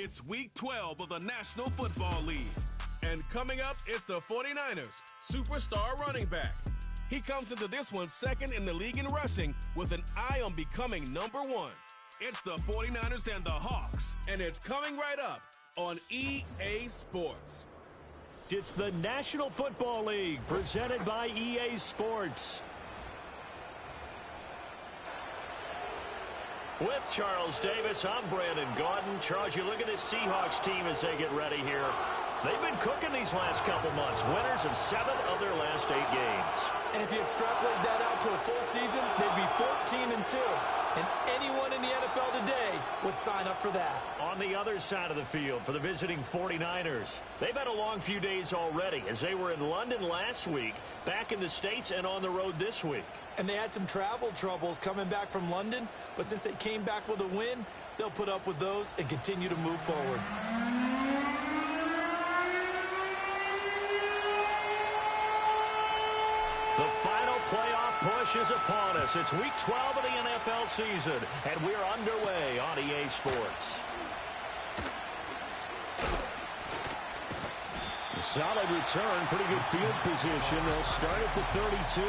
It's Week 12 of the National Football League. And coming up, it's the 49ers' superstar running back. He comes into this one second in the league in rushing with an eye on becoming #1. It's the 49ers and the Hawks, and it's coming right up on EA Sports. It's the National Football League presented by EA Sports. With Charles Davis, I'm Brandon Gaudin. Charles, you look at this Seahawks team as they get ready here. They've been cooking these last couple months, winners of 7 of their last 8 games. And if you extrapolate that out to a full season, they'd be 14-2. And anyone in the NFL today would sign up for that. On the other side of the field for the visiting 49ers, they've had a long few days already as they were in London last week, back in the States, and on the road this week. And they had some travel troubles coming back from London, but since they came back with a win, they'll put up with those and continue to move forward. The final playoff push is upon us. It's Week 12 of the NFL season, and we're underway on EA Sports. A solid return, pretty good field position. They'll start at the 32.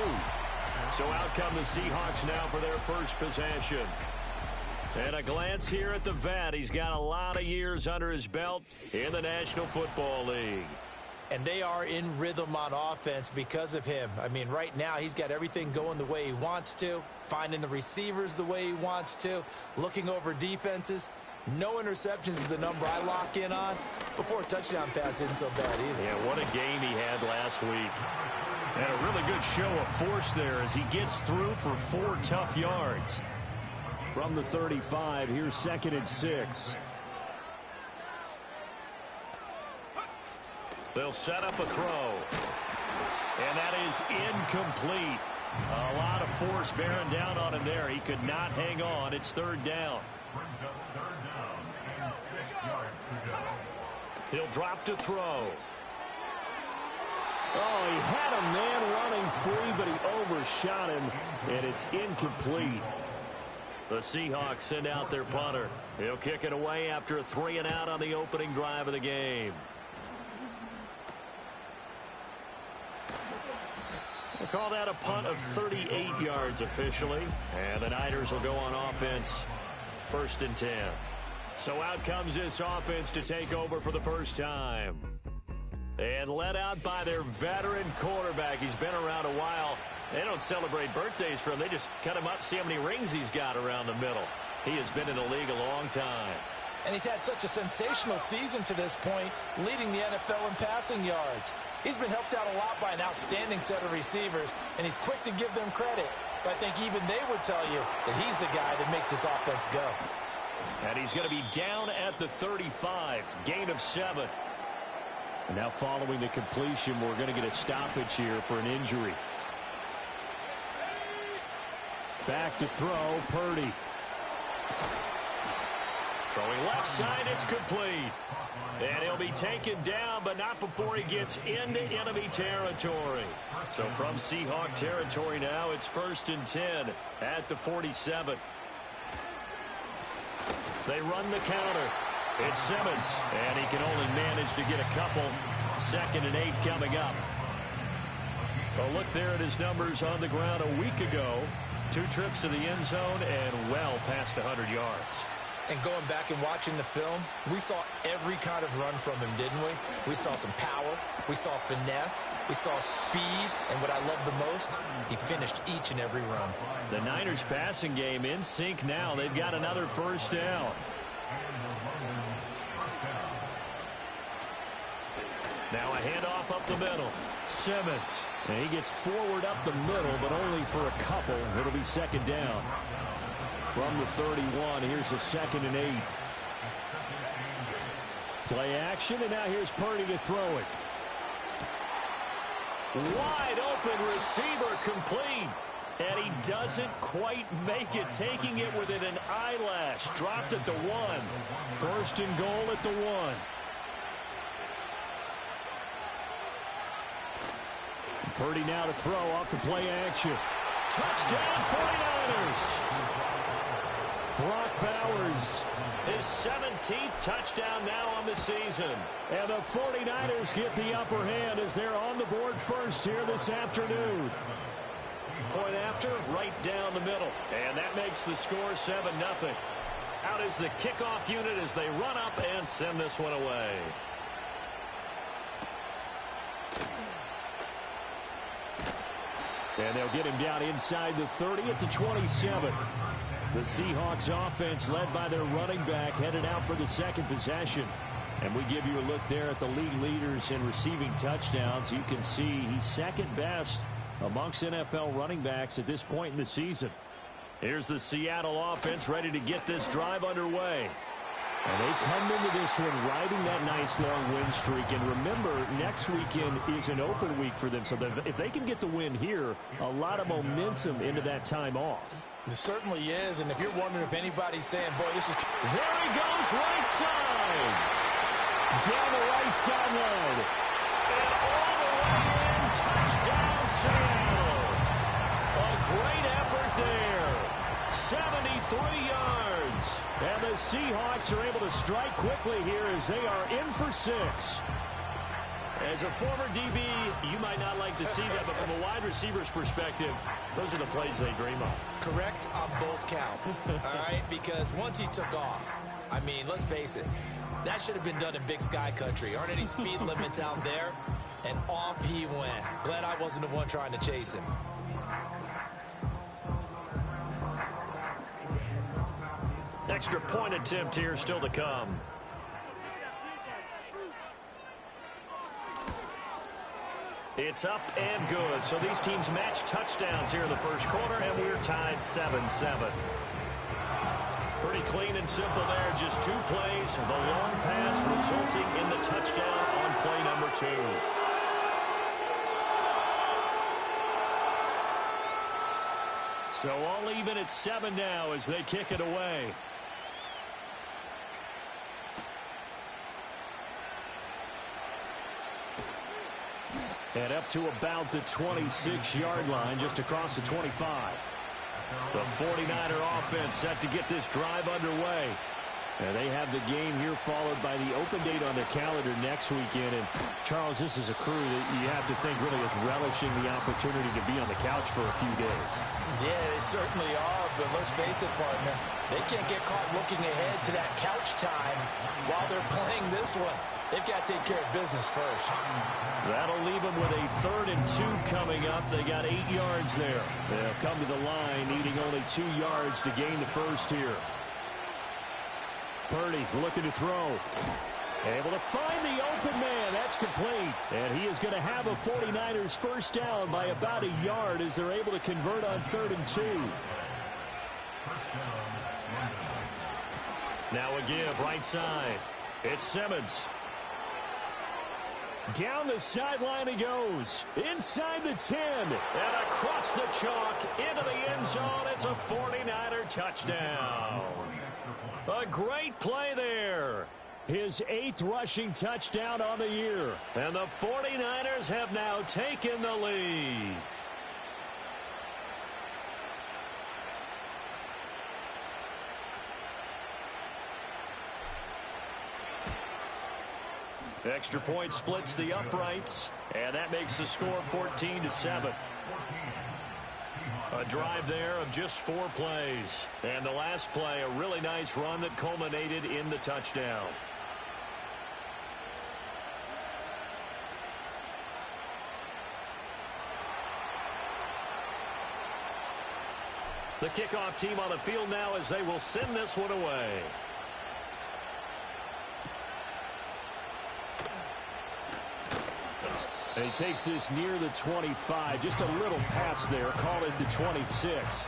So out come the Seahawks now for their first possession. And a glance here at the vet. He's got a lot of years under his belt in the National Football League. And they are in rhythm on offense because of him. I mean, right now, he's got everything going the way he wants to, finding the receivers the way he wants to, looking over defenses. No interceptions is the number I lock in on. Before a touchdown pass isn't so bad either. Yeah, what a game he had last week. And a really good show of force there as he gets through for 4 tough yards. From the 35, here's 2nd and 6. They'll set up a throw. And that is incomplete. A lot of force bearing down on him there. He could not hang on. It's 3rd down. He'll drop to throw. Oh, he had a man running free, but he overshot him, and it's incomplete. The Seahawks send out their punter. He'll kick it away after a 3-and-out on the opening drive of the game. We'll call that a punt of 38 yards officially. And the Niners will go on offense, 1st and 10. So out comes this offense to take over for the first time. And led out by their veteran quarterback. He's been around a while. They don't celebrate birthdays for him. They just cut him up, see how many rings he's got around the middle. He has been in the league a long time. And he's had such a sensational season to this point, leading the NFL in passing yards. He's been helped out a lot by an outstanding set of receivers, and he's quick to give them credit. But I think even they would tell you that he's the guy that makes this offense go. And he's going to be down at the 35, gain of 7. And now following the completion, we're going to get a stoppage here for an injury. Back to throw, Purdy. Throwing left side, it's complete. And he'll be taken down, but not before he gets into enemy territory. So from Seahawk territory now, it's 1st and 10 at the 47. They run the counter. It's Simmons, and he can only manage to get a couple. 2nd and 8 coming up. A look there at his numbers on the ground a week ago. 2 trips to the end zone and well past 100 yards. And going back and watching the film, we saw every kind of run from him, didn't we? We saw some power, we saw finesse, we saw speed, and what I love the most, he finished each and every run. The Niners passing game in sync now. They've got another 1st down. Now a handoff up the middle. Simmons. And he gets forward up the middle, but only for a couple. It'll be 2nd down. From the 31, here's a 2nd and 8. Play action, and now here's Purdy to throw it. Wide open receiver complete. And he doesn't quite make it, taking it within an eyelash. Dropped at the 1. 1st and goal at the 1. Purdy now to throw off the play action. Touchdown 49ers. Brock Bowers. His 17th touchdown now on the season. And the 49ers get the upper hand as they're on the board first here this afternoon. Point after, right down the middle. And that makes the score 7-0. Out is the kickoff unit as they run up and send this one away. And they'll get him down inside the 30 at the 27. The Seahawks offense led by their running back headed out for the second possession. And we give you a look there at the league leaders in receiving touchdowns. You can see he's second best amongst NFL running backs at this point in the season. Here's the Seattle offense ready to get this drive underway. And they come into this one riding that nice long win streak. And remember, next weekend is an open week for them. So if they can get the win here, a lot of momentum into that time off. It certainly is. And if you're wondering if anybody's saying, boy, this is... There he goes, right side. Down the right sideline. And all the way in. Touchdown, Seattle. A great effort there. 73 yards. And the Seahawks are able to strike quickly here as they are in for 6. As a former DB, you might not like to see that, but from a wide receiver's perspective, those are the plays they dream of. Correct on both counts, all right? Because once he took off, I mean, let's face it, that should have been done in Big Sky country. Aren't any speed limits out there? And off he went. Glad I wasn't the one trying to chase him. Extra point attempt here still to come. It's up and good. So these teams match touchdowns here in the first quarter, and we're tied 7-7. Pretty clean and simple there. Just 2 plays. The long pass resulting in the touchdown on play number 2. So all even at 7 now as they kick it away. And up to about the 26-yard line, just across the 25. The 49er offense set to get this drive underway. And they have the game here followed by the open date on their calendar next weekend. And, Charles, this is a crew that you have to think really is relishing the opportunity to be on the couch for a few days. Yeah, they certainly are, but let's face it, partner. They can't get caught looking ahead to that couch time while they're playing this one. They've got to take care of business first. That'll leave them with a 3rd and 2 coming up. They got 8 yards there. They'll come to the line needing only 2 yards to gain the first here. Purdy looking to throw. Able to find the open man. That's complete. And he is going to have a 49ers first down by about a yard as they're able to convert on 3rd and 2. Now a give right side. It's Simmons. Down the sideline he goes. Inside the 10. And across the chalk into the end zone. It's a 49er touchdown. A great play there. His 8th rushing touchdown on the year. And the 49ers have now taken the lead. Extra point splits the uprights, and that makes the score 14-7. A drive there of just 4 plays. And the last play, a really nice run that culminated in the touchdown. The kickoff team on the field now as they will send this one away. And he takes this near the 25. Just a little pass there. Call it the 26.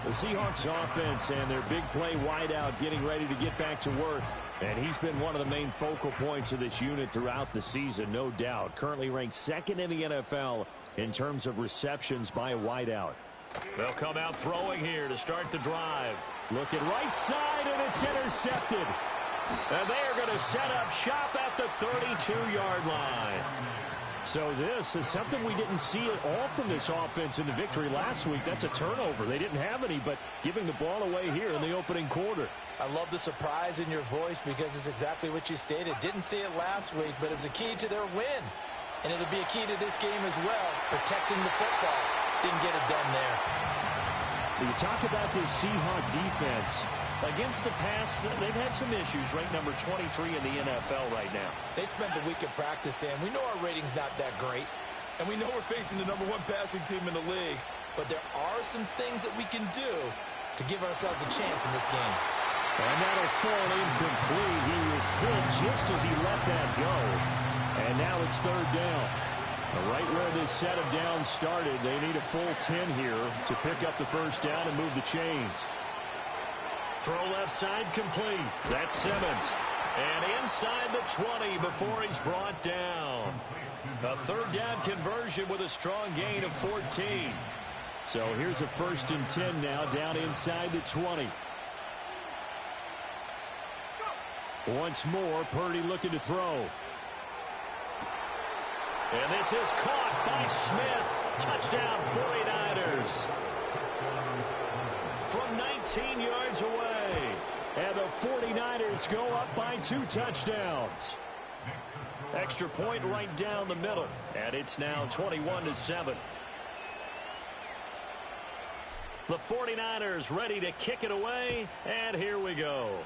The Seahawks offense and their big play wideout getting ready to get back to work. And he's been one of the main focal points of this unit throughout the season, no doubt. Currently ranked 2nd in the NFL in terms of receptions by a wideout. They'll come out throwing here to start the drive. Looking right side, and it's intercepted. And they are going to set up shop at the 32-yard line. So this is something we didn't see at all from this offense in the victory last week. That's a turnover. They didn't have any, but giving the ball away here in the opening quarter. I love the surprise in your voice because it's exactly what you stated. Didn't see it last week, but it's a key to their win. And it'll be a key to this game as well, protecting the football. Didn't get it done there. When you talk about this Seahawk defense, against the pass, they've had some issues, ranked number 23 in the NFL right now. They spent the week of practice, Sam. We know our rating's not that great, and we know we're facing the #1 passing team in the league, but there are some things that we can do to give ourselves a chance in this game. And that'll fall incomplete. He was hit just as he let that go. And now it's third down. Right where this set of downs started, they need a full 10 here to pick up the first down and move the chains. Throw left side complete. That's Simmons. And inside the 20 before he's brought down. A third down conversion with a strong gain of 14. So here's a 1st and 10 now down inside the 20. Once more, Purdy looking to throw. And this is caught by Smith. Touchdown 49ers. From 19 yards away. And the 49ers go up by 2 touchdowns. Extra point right down the middle. And it's now 21-7. The 49ers ready to kick it away. And here we go.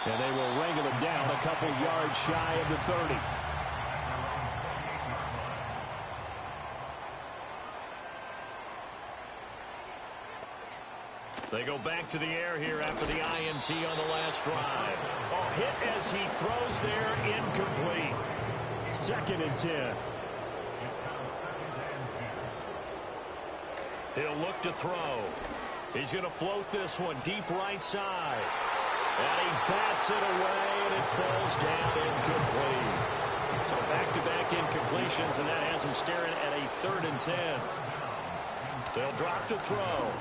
And they will wrangle him down a couple yards shy of the 30. They go back to the air here after the INT on the last drive. Oh, hit as he throws there, incomplete. 2nd and 10. He'll look to throw. He's going to float this one deep right side. And he bats it away, and it falls down incomplete. So back-to-back incompletions, and that has him staring at a 3rd and 10. They'll drop to throw.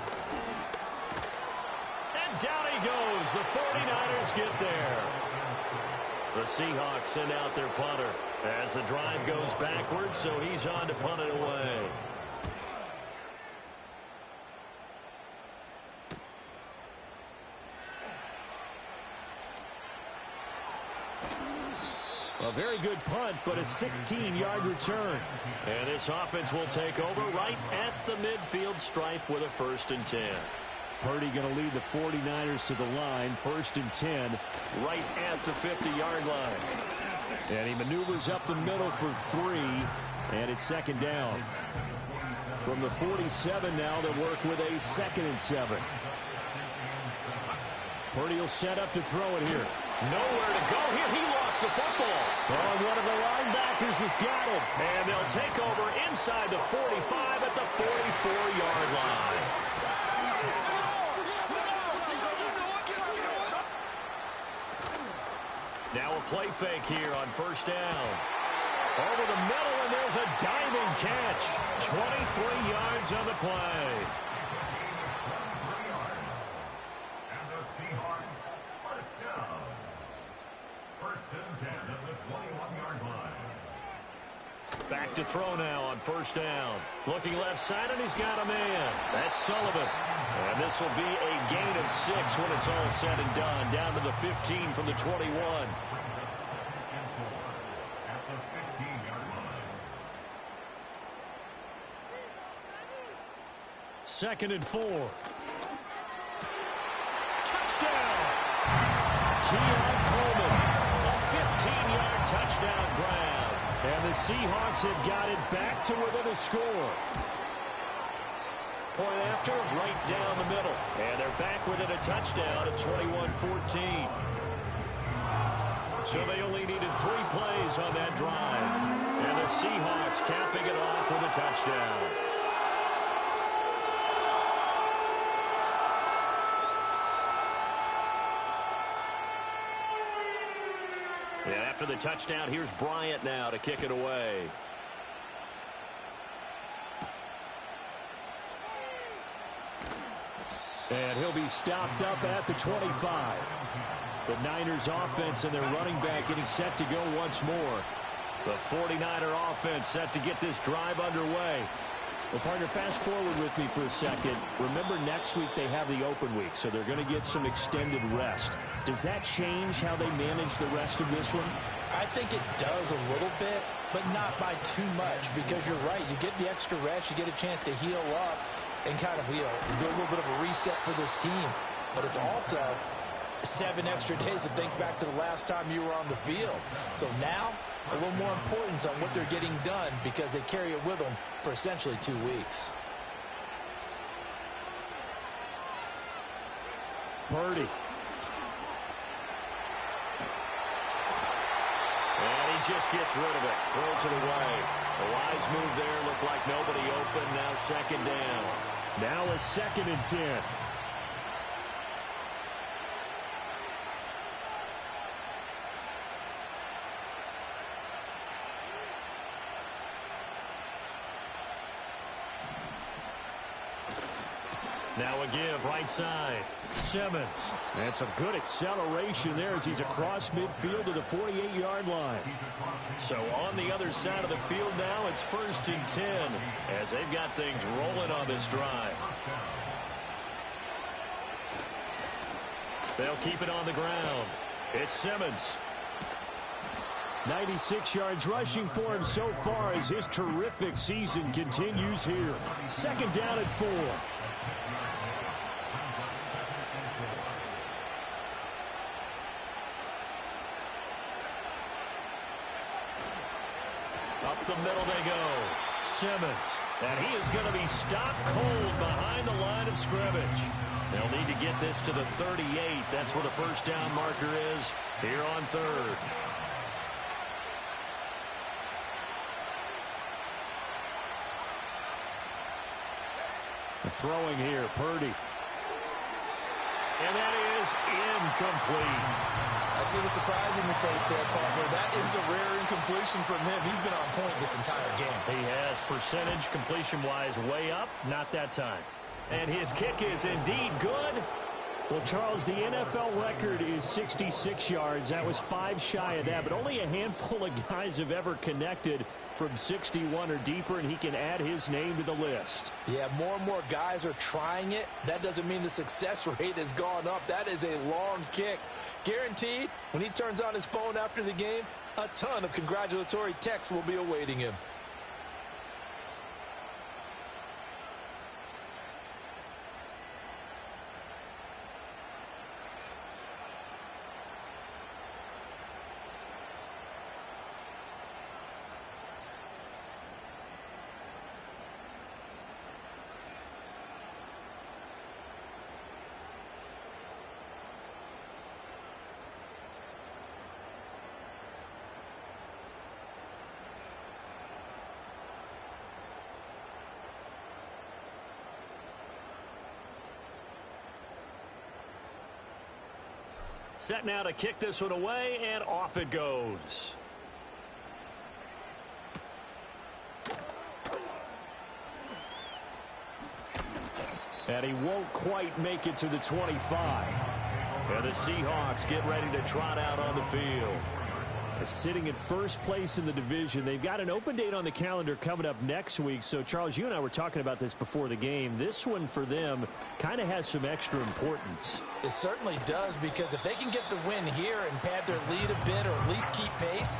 And down he goes. The 49ers get there. The Seahawks send out their punter as the drive goes backwards, so he's on to punt it away. A very good punt, but a 16-yard return. And this offense will take over right at the midfield stripe with a 1st and 10. Purdy going to lead the 49ers to the line. 1st and 10 right at the 50-yard line. And he maneuvers up the middle for 3, and it's 2nd down. From the 47 now, they'll work with a 2nd and 7. Purdy will set up to throw it here. Nowhere to go here. He lost the football. Oh, one of the linebackers has got it. And they'll take over inside the 45 at the 44-yard line. Now a play fake here on 1st down. Over the middle, and there's a diving catch. 23 yards on the play. Back to throw now on 1st down. Looking left side, and he's got a man. That's Sullivan. And this will be a gain of 6 when it's all said and done. Down to the 15 from the 21. Second and 4. Touchdown! Keon Coleman. A 15-yard touchdown grab. And the Seahawks have got it back to within a score. Point after, right down the middle. And they're back within a touchdown at 21-14. So they only needed 3 plays on that drive. And the Seahawks capping it off with a touchdown. And after the touchdown, here's Bryant now to kick it away. And he'll be stopped up at the 25. The Niners offense and their running back getting set to go once more. The 49er offense set to get this drive underway. Well, partner, fast forward with me for a second. Remember, next week they have the open week, so they're going to get some extended rest. Does that change how they manage the rest of this one? I think it does a little bit, but not by too much, because you're right. You get the extra rest, you get a chance to heal up and kind of, do a little bit of a reset for this team. But it's also 7 extra days to think back to the last time you were on the field. So now, a little more importance on what they're getting done because they carry it with them for essentially 2 weeks. Purdy. And he just gets rid of it. Throws it away. The wise move there. Looked like nobody open. Now 2nd down. Now a 2nd and 10. Now a give, right side. Simmons. And some good acceleration there as he's across midfield to the 48-yard line. So on the other side of the field now, it's 1st and 10 as they've got things rolling on this drive. They'll keep it on the ground. It's Simmons. 96 yards rushing for him so far as his terrific season continues here. 2nd down and 4. Up the middle they go. Simmons. And he is going to be stopped cold behind the line of scrimmage. They'll need to get this to the 38. That's where the 1st down marker is here on 3rd. Throwing here, Purdy. And that is incomplete. I see the surprise in your face there, partner. That is a rare incompletion from him. He's been on point this entire game. He has percentage completion-wise way up. Not that time. And his kick is indeed good. Well, Charles, the NFL record is 66 yards. That was 5 shy of that, but only a handful of guys have ever connected from 61 or deeper, and he can add his name to the list. Yeah, more and more guys are trying it. That doesn't mean the success rate has gone up. That is a long kick. Guaranteed, when he turns on his phone after the game, a ton of congratulatory texts will be awaiting him. Set now to kick this one away, and off it goes. And he won't quite make it to the 25. And the Seahawks get ready to trot out on the field. Sitting in first place in the division. They've got an open date on the calendar coming up next week. So, Charles, you and I were talking about this before the game. This one for them kind of has some extra importance. It certainly does, because if they can get the win here and pad their lead a bit or at least keep pace,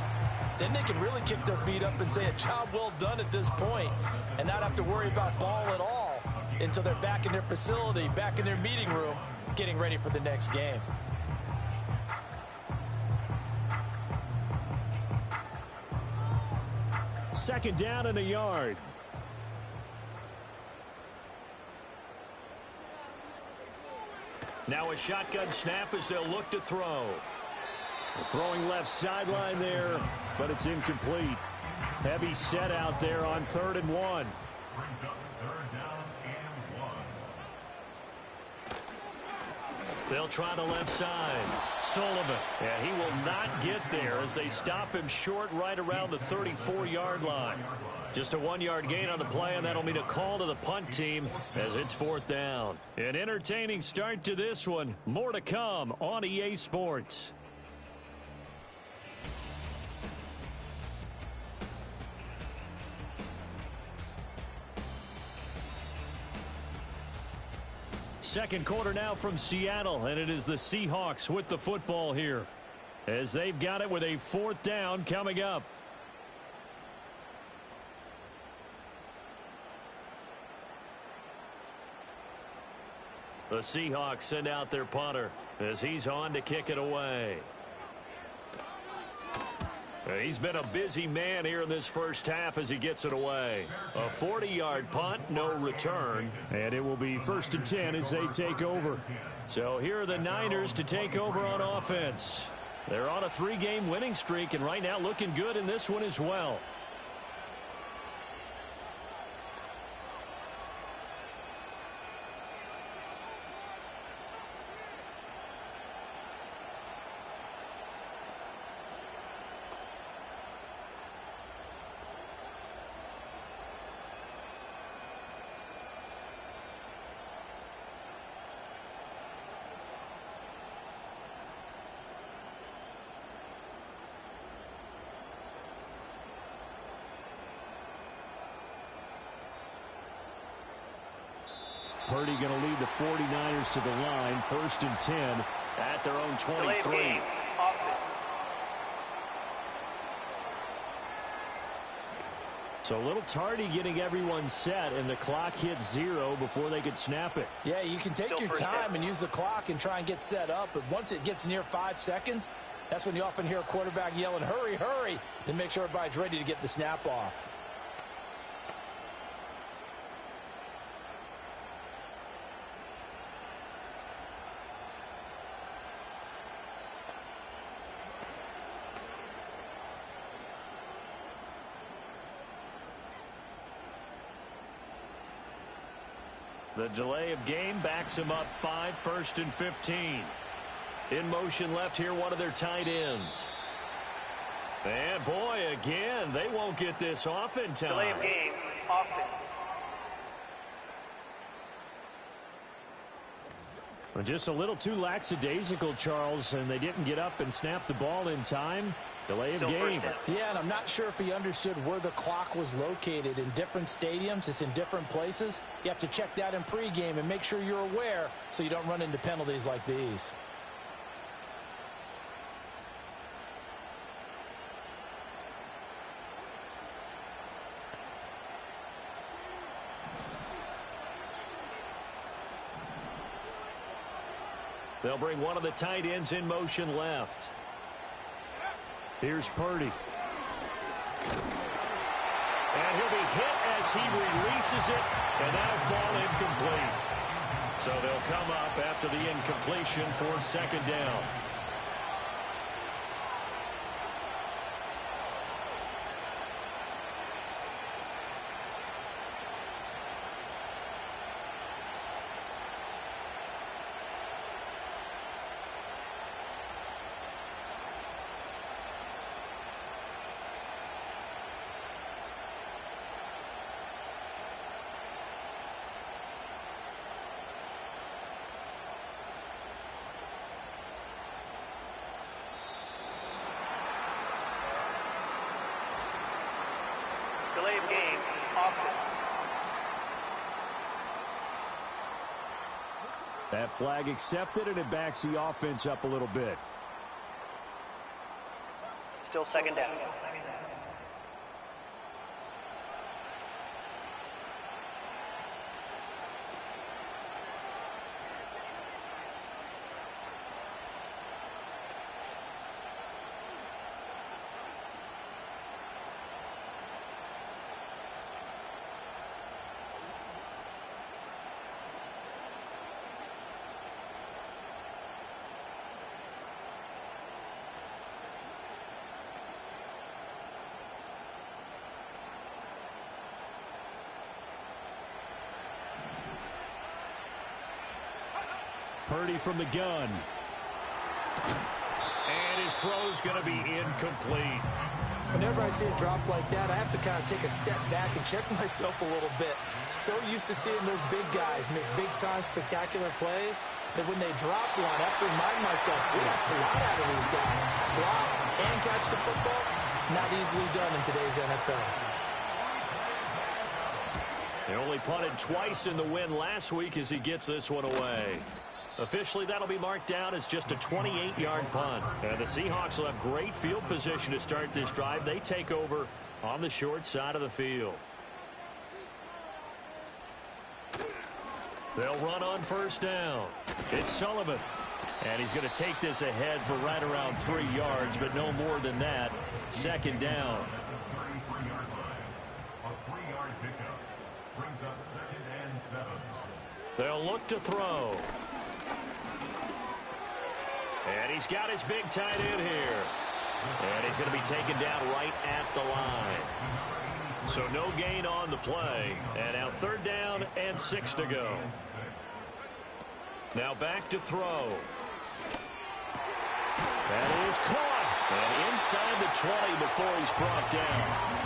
then they can really kick their feet up and say a job well done at this point and not have to worry about ball at all until they're back in their facility, back in their meeting room, getting ready for the next game. Second down and a yard. Now a shotgun snap as they'll look to throw. Throwing left sideline there, but it's incomplete. Heavy set out there on 3rd and 1. They'll try the left side. Sullivan. Yeah, he will not get there as they stop him short right around the 34-yard line. Just a 1-yard gain on the play, and that'll mean a call to the punt team as it's 4th down. An entertaining start to this one. More to come on EA Sports. Second quarter now from Seattle, and it is the Seahawks with the football here as they've got it with a 4th down coming up. The Seahawks send out their punter as he's on to kick it away. He's been a busy man here in this first half as he gets it away. A 40-yard punt, no return, and it will be 1st and 10 as they take over. So here are the Niners to take over on offense. They're on a 3-game winning streak, and right now looking good in this one as well. Purdy going to lead the 49ers to the line. 1st and 10 at their own 23. So a little tardy getting everyone set, and the clock hits 0 before they could snap it. Yeah, you can take your time and use the clock and try and get set up, but once it gets near 5 seconds, that's when you often hear a quarterback yelling, hurry, hurry, to make sure everybody's ready to get the snap off. The delay of game backs him up 5, 1st and 15. In motion left here, one of their tight ends. And boy, again, they won't get this off in time. Delay of game, offense. Well, just a little too lackadaisical, Charles, and they didn't get up and snap the ball in time. Delay of game. Yeah, and I'm not sure if he understood where the clock was located. In different stadiums, it's in different places. You have to check that in pregame and make sure you're aware so you don't run into penalties like these. They'll bring one of the tight ends in motion left. Here's Purdy. And he'll be hit as he releases it, and that'll fall incomplete. So they'll come up after the incompletion for 2nd down. Delay of game, offense. That flag accepted, and it backs the offense up a little bit. Still 2nd down. Purdy from the gun. And his throw's going to be incomplete. Whenever I see a drop like that, I have to kind of take a step back and check myself a little bit. So used to seeing those big guys make big-time spectacular plays that when they drop one, I have to remind myself, we ask a lot out of these guys. Block and catch the football, not easily done in today's NFL. They only punted twice in the win last week as he gets this one away. Officially, that'll be marked down as just a 28-yard punt. And the Seahawks will have great field position to start this drive. They take over on the short side of the field. They'll run on first down. It's Sullivan. And he's going to take this ahead for right around 3 yards, but no more than that. Second down. They'll look to throw. And he's got his big tight end here. And he's going to be taken down right at the line. So no gain on the play. And now third down and 6 to go. Now back to throw. That is caught. And inside the 20 before he's brought down.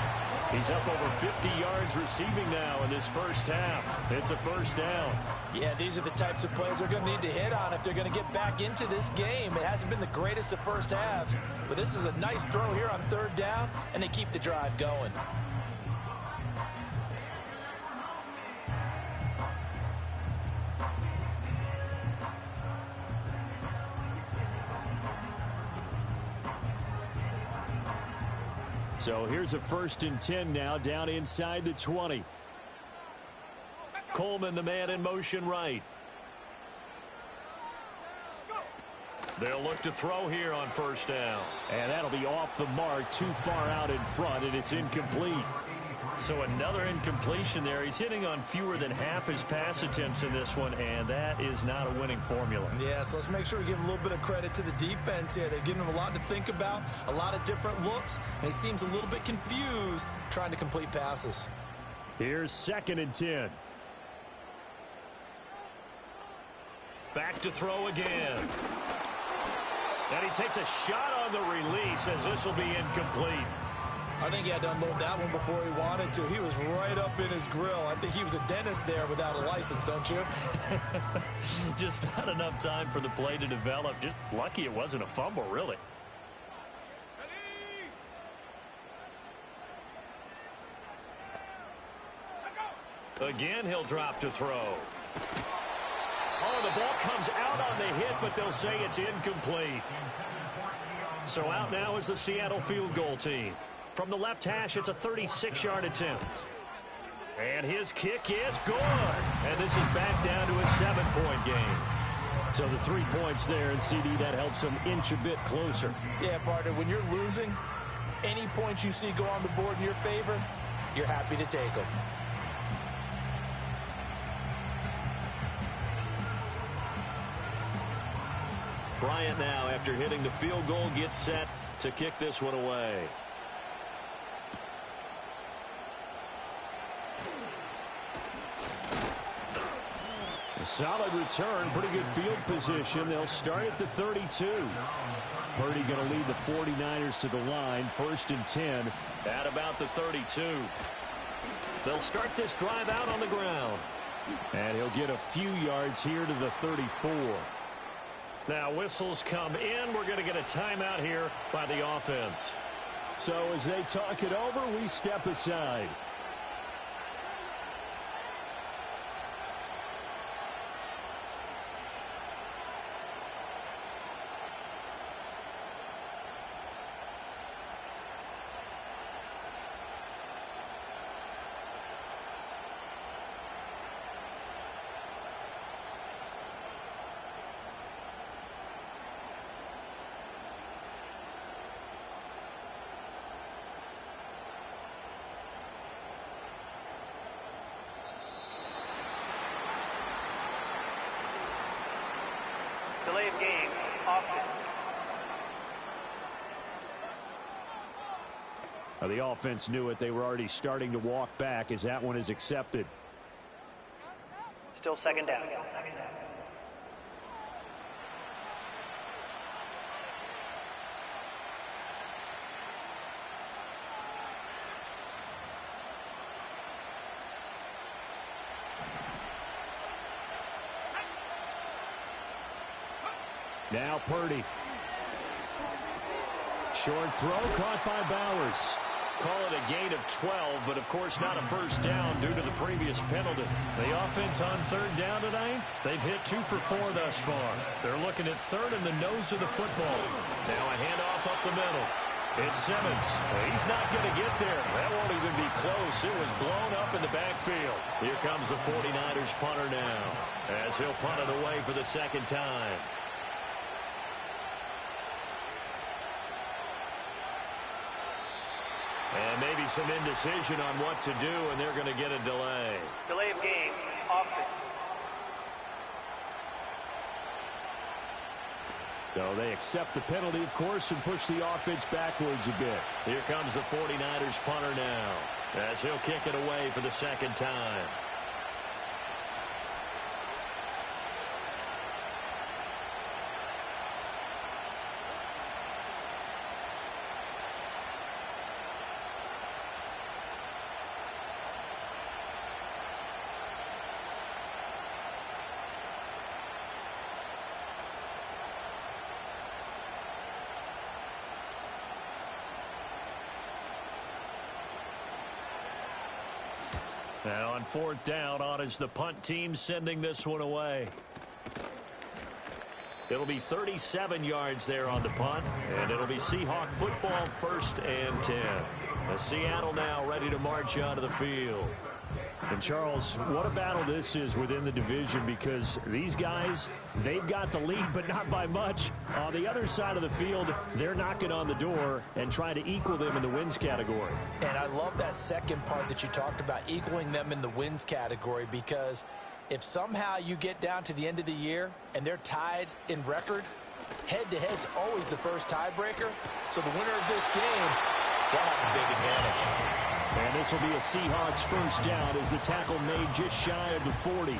He's up over 50 yards receiving now in this first half. It's a first down. Yeah, these are the types of plays they're going to need to hit on if they're going to get back into this game. It hasn't been the greatest of first halves, but this is a nice throw here on third down, and they keep the drive going. So here's a 1st and 10 now down inside the 20. Coleman, the man in motion right. They'll look to throw here on first down. And that'll be off the mark, too far out in front, and it's incomplete. So another incompletion there. He's hitting on fewer than half his pass attempts in this one, and that is not a winning formula. Yeah, so let's make sure we give a little bit of credit to the defense here. They're giving him a lot to think about, a lot of different looks, and he seems a little bit confused trying to complete passes. Here's 2nd and 10. Back to throw again. And he takes a shot on the release as this will be incomplete. I think he had to unload that one before he wanted to. He was right up in his grill. I think he was a dentist there without a license, don't you? Just not enough time for the play to develop. Just lucky it wasn't a fumble, really. Again, he'll drop to throw. Oh, the ball comes out on the hit, but they'll say it's incomplete. So out now is the Seattle field goal team. From the left hash, it's a 36-yard attempt. And his kick is good. And this is back down to a 7-point game. So the 3 points there, and CD, that helps him inch a bit closer. Yeah, partner, when you're losing, any points you see go on the board in your favor, you're happy to take them. Bryant now, after hitting the field goal, gets set to kick this one away. A solid return, pretty good field position. They'll start at the 32. Purdy going to lead the 49ers to the line, 1st and 10 at about the 32. They'll start this drive out on the ground. And he'll get a few yards here to the 34. Now whistles come in. We're going to get a timeout here by the offense. So as they talk it over, we step aside. Delay of game, offense. The offense knew it. They were already starting to walk back as that one is accepted. Still second down. Now Purdy. Short throw caught by Bowers. Call it a gain of 12, but of course not a first down due to the previous penalty. The offense on third down tonight, they've hit 2 for 4 thus far. They're looking at third in the nose of the football. Now a handoff up the middle. It's Simmons. He's not going to get there. That won't even be close. It was blown up in the backfield. Here comes the 49ers punter now, as he'll punt it away for the second time. And maybe some indecision on what to do, and they're going to get a delay. Delay of game, offense. So they accept the penalty, of course, and push the offense backwards a bit. Here comes the 49ers punter now, as he'll kick it away for the second time. Now on fourth down, on is the punt team sending this one away. It'll be 37 yards there on the punt, and it'll be Seahawk football, 1st and 10. As Seattle now ready to march onto the field. And Charles, what a battle this is within the division, because these guys, they've got the lead, but not by much. On the other side of the field, they're knocking on the door and trying to equal them in the wins category. And I love that second part that you talked about, equaling them in the wins category, because if somehow you get down to the end of the year and they're tied in record, head-to-head's always the first tiebreaker. So the winner of this game, they'll have a big advantage. And this will be a Seahawks first down as the tackle made just shy of the 40.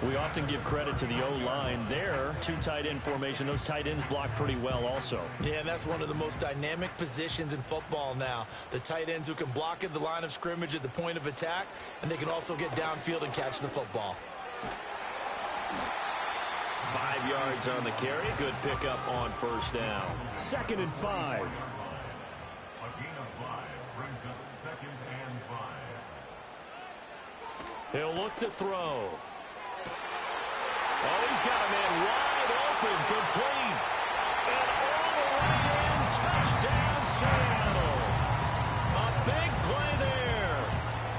We often give credit to the O-line there. 2 tight end formation. Those tight ends block pretty well also. Yeah, and that's one of the most dynamic positions in football now. The tight ends who can block at the line of scrimmage at the point of attack, and they can also get downfield and catch the football. 5 yards on the carry. Good pickup on first down. 2nd and 5. He'll look to throw. Oh, he's got a man wide open, complete. And all the way in, touchdown Seattle. A big play there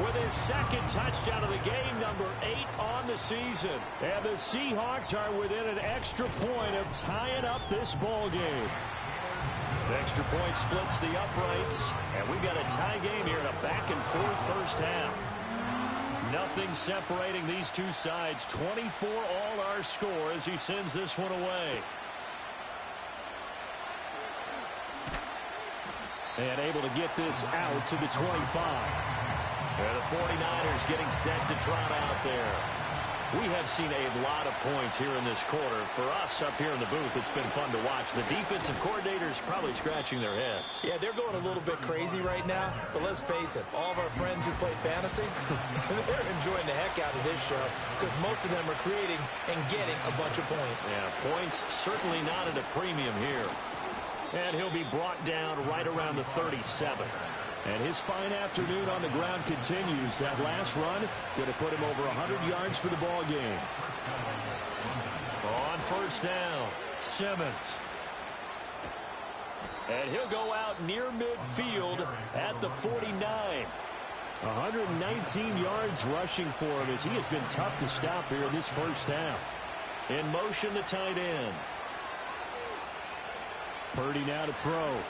with his 2nd touchdown of the game, number 8 on the season. And the Seahawks are within an extra point of tying up this ball game. The extra point splits the uprights, and we've got a tie game here in a back-and-forth first half. Nothing separating these two sides. 24 all our score as he sends this one away. And able to get this out to the 25. And the 49ers getting set to trot out there. We have seen a lot of points here in this quarter. For us up here in the booth, it's been fun to watch. The defensive coordinators probably scratching their heads. Yeah, they're going a little bit crazy right now. But let's face it, all of our friends who play fantasy, they're enjoying the heck out of this show because most of them are creating and getting a bunch of points. Yeah, points certainly not at a premium here. And he'll be brought down right around the 37. And his fine afternoon on the ground continues. That last run going to put him over 100 yards for the ball game. On first down, Simmons. And he'll go out near midfield at the 49. 119 yards rushing for him as he has been tough to stop here in this first half. In motion, the tight end. Purdy now to throw.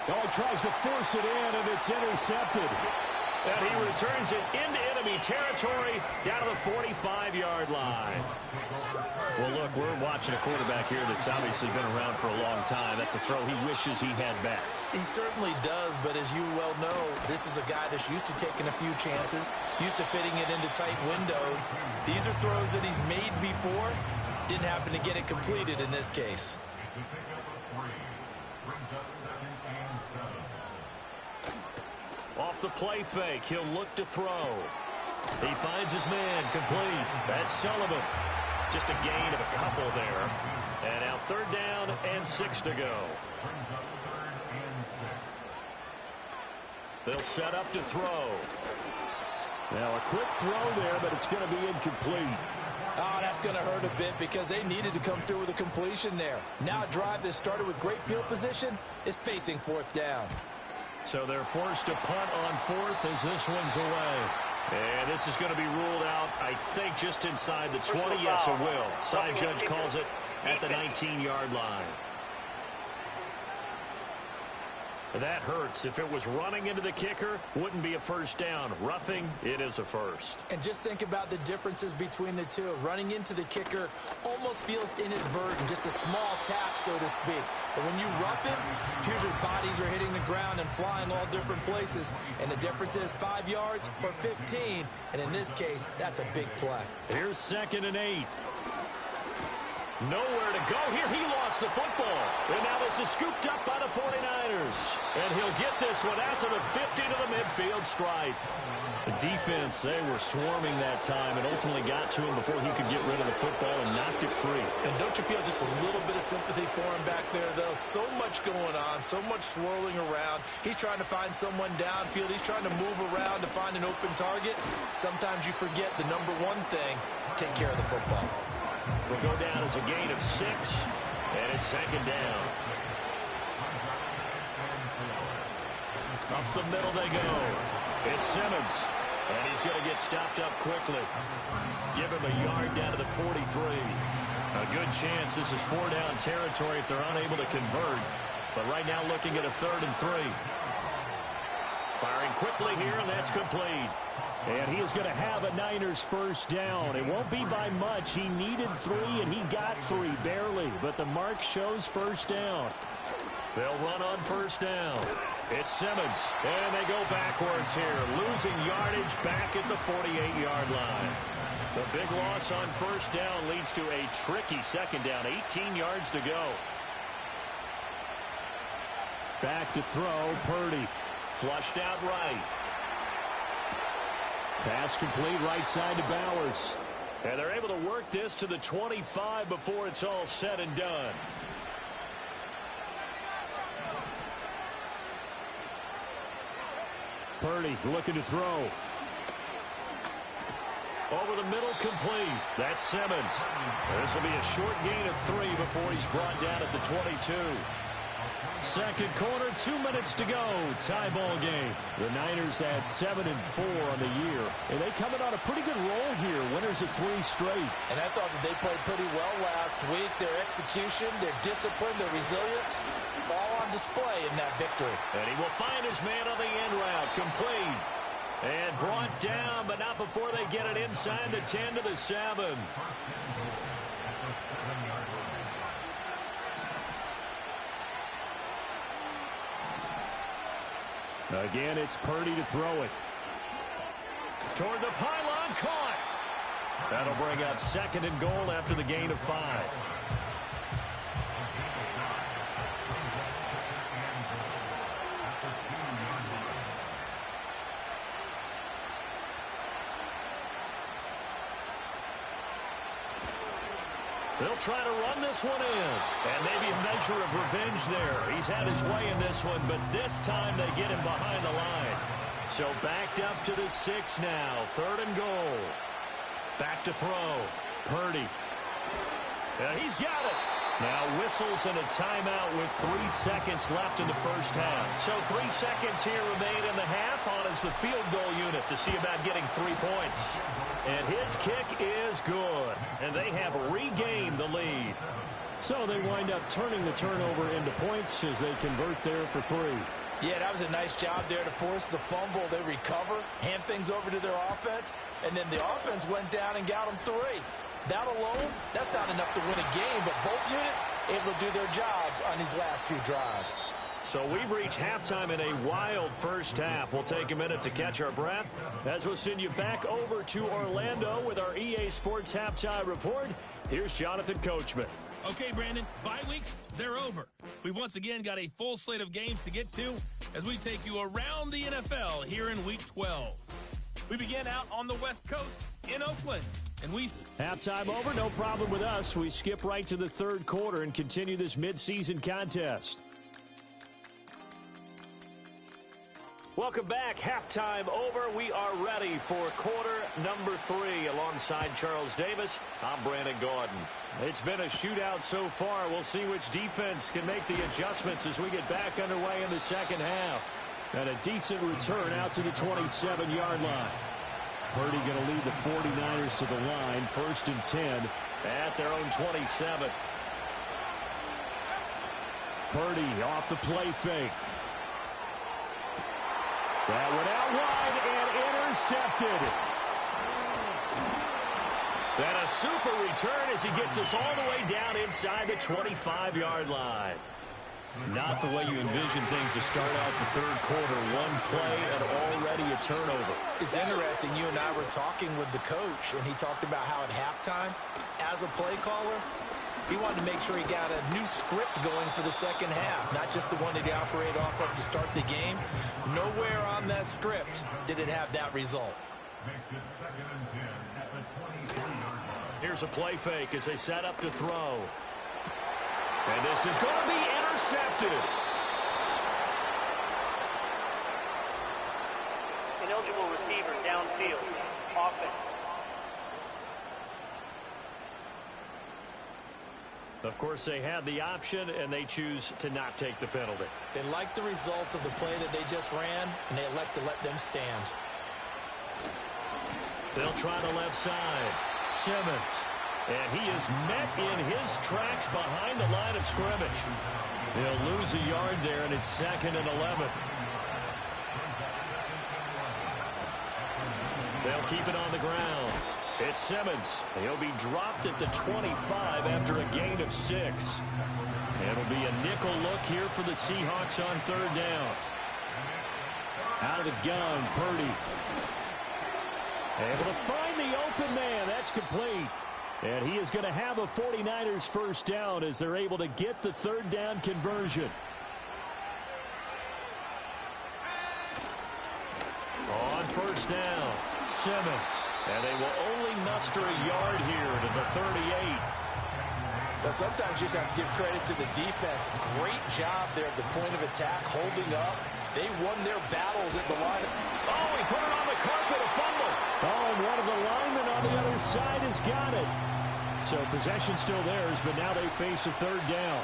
Oh, tries to force it in, and it's intercepted. And he returns it into enemy territory down to the 45-yard line. Well, look, we're watching a quarterback here that's obviously been around for a long time. That's a throw he wishes he had back. He certainly does, but as you well know, this is a guy that's used to taking a few chances, used to fitting it into tight windows. These are throws that he's made before. Didn't happen to get it completed in this case. Off the play fake, he'll look to throw. He finds his man complete. That's Sullivan. Just a gain of a couple there. And now 3rd down and 6 to go. They'll set up to throw. Now a quick throw there, but it's going to be incomplete. Oh, that's going to hurt a bit because they needed to come through with a completion there. Now a drive that started with great field position is facing 4th down. So they're forced to punt on 4th as this one's away. And this is going to be ruled out, I think, just inside the 20. Yes, it will. Side judge calls it at the 19-yard line. That hurts. If it was running into the kicker, wouldn't be a 1st down. Roughing, it is a 1st. And just think about the differences between the two. Running into the kicker almost feels inadvertent, just a small tap, so to speak. But when you rough him, here's your bodies are hitting the ground and flying all different places. And the difference is 5 yards or 15. And in this case, that's a big play. Here's 2nd and 8. Nowhere to go here. He lost the football. And now this is scooped up by the 49ers. And he'll get this one out to the 50 to the midfield stripe. The defense, they were swarming that time and ultimately got to him before he could get rid of the football and knocked it free. And don't you feel just a little bit of sympathy for him back there, though? So much going on, so much swirling around. He's trying to find someone downfield. He's trying to move around to find an open target. Sometimes you forget the number one thing, take care of the football. Will go down as a gain of 6, and it's 2nd down. Up the middle they go. It's Simmons, and he's going to get stopped up quickly. Give him a yard down to the 43. A good chance this is 4-down territory if they're unable to convert. But right now looking at a 3rd and 3. Firing quickly here, and that's complete. And he is going to have a Niners 1st down. It won't be by much. He needed 3, and he got 3, barely. But the mark shows 1st down. They'll run on 1st down. It's Simmons, and they go backwards here, losing yardage back at the 48-yard line. The big loss on 1st down leads to a tricky 2nd down, 18 yards to go. Back to throw, Purdy. Flushed out right. Pass complete right side to Bowers. And they're able to work this to the 25 before it's all said and done. Purdy looking to throw. Over the middle, complete. That's Simmons. This will be a short gain of 3 before he's brought down at the 22. 2nd quarter, 2 minutes to go. Tie ball game. The Niners had 7-4 on the year. And they coming on a pretty good roll here. Winners of 3 straight. And I thought that they played pretty well last week. Their execution, their discipline, their resilience, all on display in that victory. And he will find his man on the end route. Complete. And brought down, but not before they get it inside the 10 to the 7. Again, it's Purdy to throw it. Toward the pylon, caught. That'll bring up 2nd and goal after the gain of 5. They'll try to run this one in. And maybe a measure of revenge there. He's had his way in this one, but this time they get him behind the line. So backed up to the 6 now. 3rd and goal. Back to throw. Purdy. And he's got it. Now whistles and a timeout with 3 seconds left in the 1st half. So 3 seconds here remain in the half on as the field goal unit to see about getting 3 points. And his kick is good. And they have regained the lead. So they wind up turning the turnover into points as they convert there for 3. Yeah, that was a nice job there to force the fumble. They recover, hand things over to their offense, and then the offense went down and got them 3. That alone, that's not enough to win a game, but both units able to do their jobs on these last 2 drives. So we've reached halftime in a wild 1st half. We'll take a minute to catch our breath as we'll send you back over to Orlando with our EA Sports Halftime Report. Here's Jonathan Coachman. Okay, Brandon, bye weeks, they're over. We've once again got a full slate of games to get to as we take you around the NFL here in Week 12. We begin out on the West Coast in Oakland. And halftime over, no problem with us. We skip right to the third quarter and continue this midseason contest. Welcome back. Halftime over. We are ready for quarter number 3. Alongside Charles Davis, I'm Brandon Gaudin. It's been a shootout so far. We'll see which defense can make the adjustments as we get back underway in the second half. And a decent return out to the 27-yard line. Purdy going to lead the 49ers to the line. 1st and 10 at their own 27. Purdy off the play fake. That went out wide and intercepted. Then a super return as he gets us all the way down inside the 25-yard line. Not the way you envision things to start out the third quarter. One play and already a turnover. It's interesting. You and I were talking with the coach, and he talked about how at halftime, as a play caller, he wanted to make sure he got a new script going for the second half, not just the one that he operated off of to start the game. Nowhere on that script did it have that result. Here's a play fake as they set up to throw. And this is going to be intercepted. Ineligible receiver downfield. Offense. Of course, they had the option, and they choose to not take the penalty. They like the results of the play that they just ran, and they elect to let them stand. They'll try the left side. Simmons. And he is met in his tracks behind the line of scrimmage. They'll lose a yard there, and it's 2nd and 11. They'll keep it on the ground. It's Simmons. He'll be dropped at the 25 after a gain of 6. It'll be a nickel look here for the Seahawks on 3rd down. Out of the gun, Purdy. Able to find the open man. That's complete. And he is going to have a 49ers first down as they're able to get the 3rd down conversion. On 1st down, Simmons. And they will only muster a yard here to the 38. Well, sometimes you just have to give credit to the defense. Great job there at the point of attack, holding up. They won their battles at the line. Oh, he put it on the carpet, a fumble. Oh, and one of the linemen on the other side has got it. So possession still theirs, but now they face a 3rd down.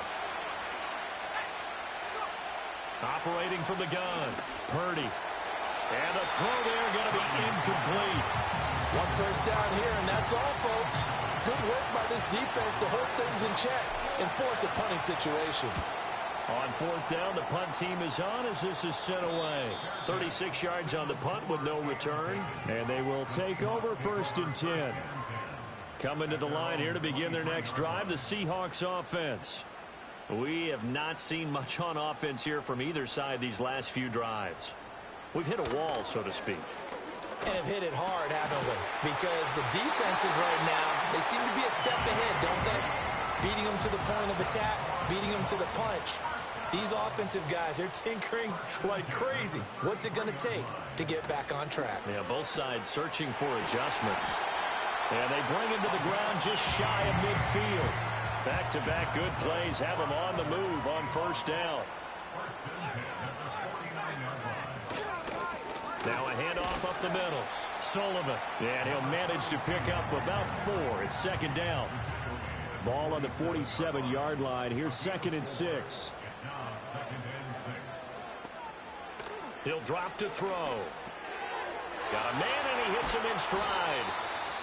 Operating from the gun, Purdy. And the throw there going to be incomplete. 1 first down here, and that's all, folks. Good work by this defense to hold things in check and force a punting situation. On 4th down, the punt team is on as this is sent away. 36 yards on the punt with no return. And they will take over 1st and 10. Coming to the line here to begin their next drive, the Seahawks offense. We have not seen much on offense here from either side these last few drives. We've hit a wall, so to speak. And have hit it hard, haven't we? Because the defenses right now, they seem to be a step ahead, don't they? Beating them to the point of attack, beating them to the punch. These offensive guys, they're tinkering like crazy. What's it going to take to get back on track? Yeah, both sides searching for adjustments. And they bring him to the ground just shy of midfield. Back-to-back good plays have them on the move on 1st down. Now a handoff up the middle. Sullivan. And he'll manage to pick up about 4. It's 2nd down. Ball on the 47-yard line. Here's 2nd and 6. He'll drop to throw. Got a man, and he hits him in stride.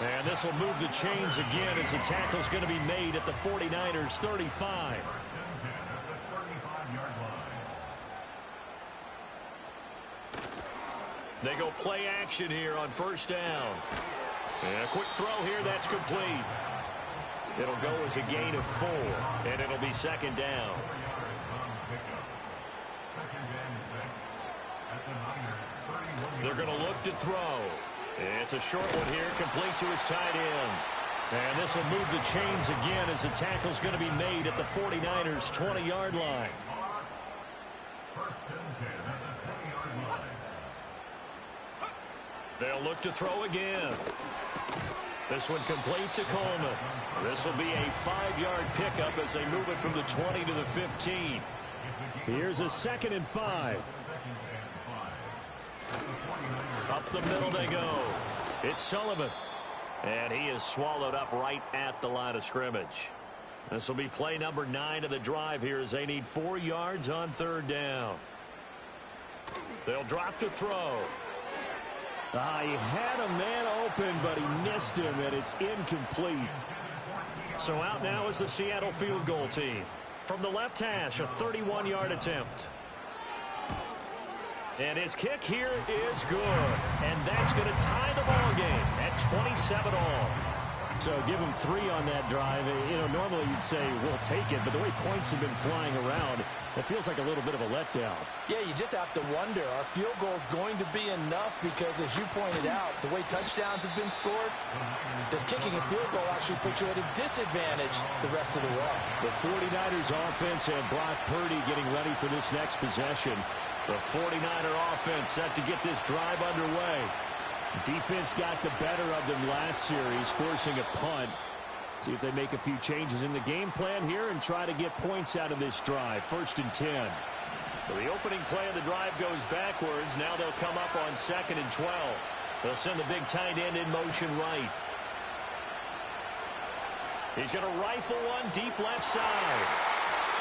And this will move the chains again as the tackle's going to be made at the 49ers 35. They go play action here on 1st down. And a quick throw here, that's complete. It'll go as a gain of 4, and it'll be 2nd down. They're going to look to throw. It's a short one here, complete to his tight end. And this will move the chains again as the tackle's going to be made at the 49ers 20-yard line. They'll look to throw again. This one complete to Coleman. This will be a 5-yard pickup as they move it from the 20 to the 15. Here's a 2nd and 5. Up the middle they go. It's Sullivan. And he is swallowed up right at the line of scrimmage. This will be play number 9 of the drive here as they need 4 yards on 3rd down. They'll drop to throw. He had a man open, but he missed him, and it's incomplete. So out now is the Seattle field goal team. From the left hash, a 31-yard attempt. And his kick here is good. And that's going to tie the ball game at 27 all. So give him 3 on that drive. Normally you'd say, we'll take it, but the way points have been flying around, it feels like a little bit of a letdown. Yeah, you just have to wonder, are field goals going to be enough? Because as you pointed out, the way touchdowns have been scored, does kicking a field goal actually put you at a disadvantage the rest of the way? The 49ers offense and Brock Purdy getting ready for this next possession. The 49er offense set to get this drive underway. Defense got the better of them last series, forcing a punt. See if they make a few changes in the game plan here and try to get points out of this drive. 1st and 10. So the opening play of the drive goes backwards. Now they'll come up on 2nd and 12. They'll send the big tight end in motion right. He's going to rifle one deep left side.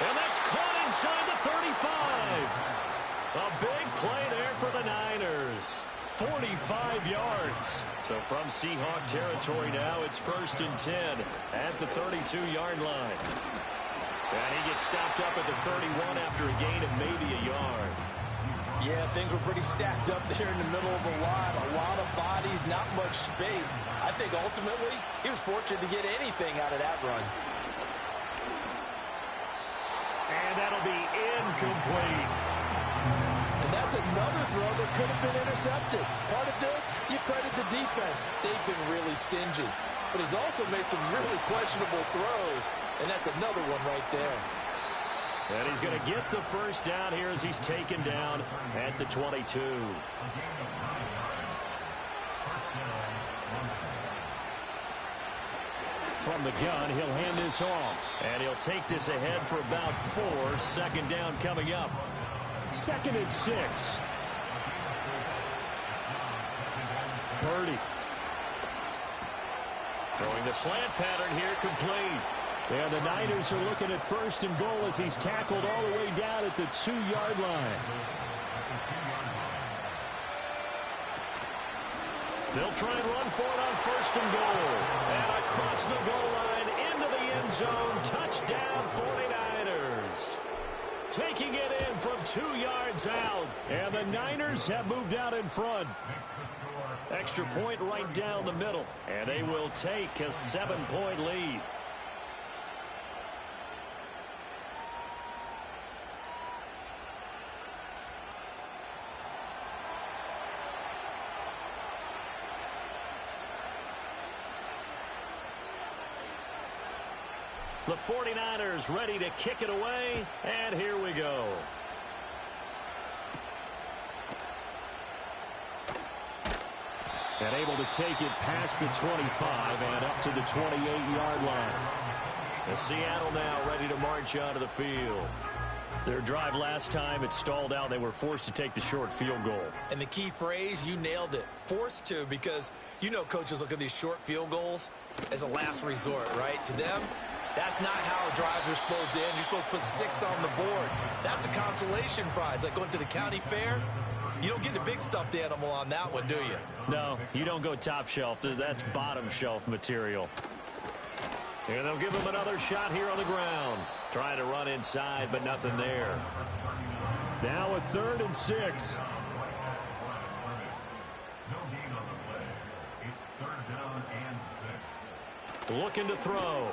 And that's caught inside the 35. A big play there for the Niners. 45 yards. So from Seahawk territory now, it's 1st and 10 at the 32-yard line. And he gets stopped up at the 31 after a gain of maybe a yard. Yeah, things were pretty stacked up there in the middle of the line. A lot of bodies, not much space. I think ultimately he was fortunate to get anything out of that run. And that'll be incomplete. And that's another throw that could have been intercepted. Part of this, you credit the defense. They've been really stingy. But he's also made some really questionable throws, and that's another one right there. And he's going to get the 1st down here as he's taken down at the 22. From the gun, he'll hand this off. And he'll take this ahead for about 4. 2nd down coming up. 2nd and 6. Purdy. Throwing the slant pattern here complete. And the Niners are looking at 1st and goal as he's tackled all the way down at the 2-yard line. They'll try and run for it on 1st and goal. And across the goal line into the end zone. Touchdown 49ers. Taking it in from 2 yards out. And the Niners have moved out in front. Extra point right down the middle. And they will take a 7-point lead. The 49ers ready to kick it away, and here we go. And able to take it past the 25 and up to the 28-yard line. The Seattle now ready to march out of the field. Their drive last time, it stalled out. They were forced to take the short field goal. And the key phrase, you nailed it, forced to, because coaches look at these short field goals as a last resort, right? To them, that's not how drives are supposed to end. You're supposed to put 6 on the board. That's a consolation prize. Like going to the county fair, you don't get the big stuffed animal on that one, do you? No, you don't go top shelf. That's bottom shelf material. And they'll give him another shot here on the ground. Trying to run inside, but nothing there. Now a 3rd and 6. Looking to throw.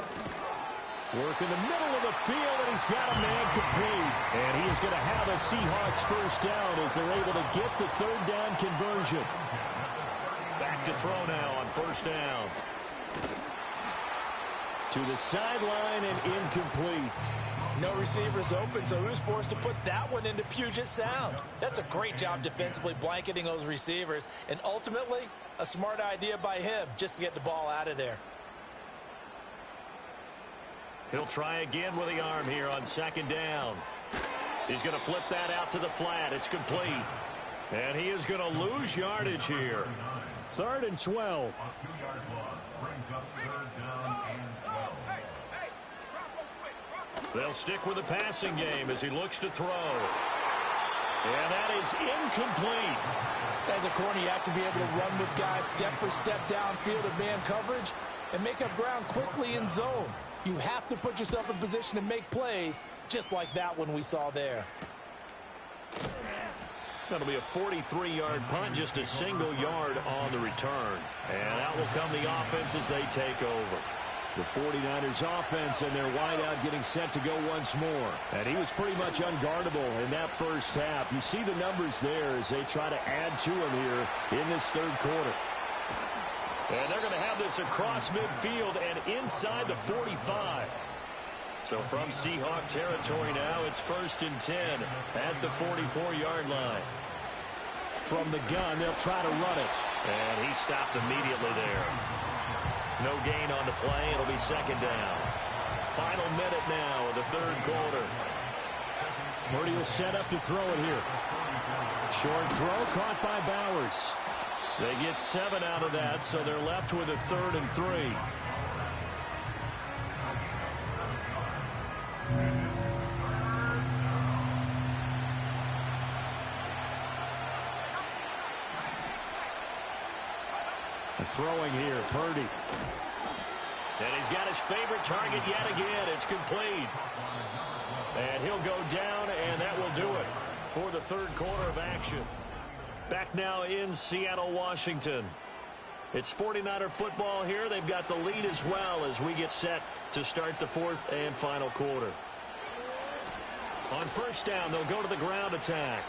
Work in the middle of the field, and he's got a man complete. And he is going to have a Seahawks 1st down as they're able to get the 3rd down conversion. Back to throw now on 1st down. To the sideline and incomplete. No receivers open, so who's forced to put that one into Puget Sound? That's a great job defensively blanketing those receivers, and ultimately, a smart idea by him just to get the ball out of there. He'll try again with the arm here on second down. He's going to flip that out to the flat. It's complete. And he is going to lose yardage here. 3rd and 12. They'll stick with the passing game as he looks to throw. And that is incomplete. As a corner, you have to be able to run with guys step for step downfield in man coverage and make up ground quickly in zone. You have to put yourself in position to make plays, just like that one we saw there. That'll be a 43-yard punt, just a single yard on the return. And out will come the offense as they take over. The 49ers offense and their wideout getting set to go once more. And he was pretty much unguardable in that first half. You see the numbers there as they try to add to him here in this third quarter. And they're going to have this across midfield and inside the 45. So from Seahawk territory now, it's 1st and 10 at the 44-yard line. From the gun, they'll try to run it. And he stopped immediately there. No gain on the play. It'll be second down. Final minute now of the third quarter. Purdy will set up to throw it here. Short throw caught by Bowers. They get 7 out of that, so they're left with a 3rd and 3. Throwing here, Purdy. And he's got his favorite target yet again. It's complete. And he'll go down, and that will do it for the third quarter of action. Back now in Seattle, Washington. It's 49er football here. They've got the lead as well as we get set to start the fourth and final quarter. On first down, they'll go to the ground attack.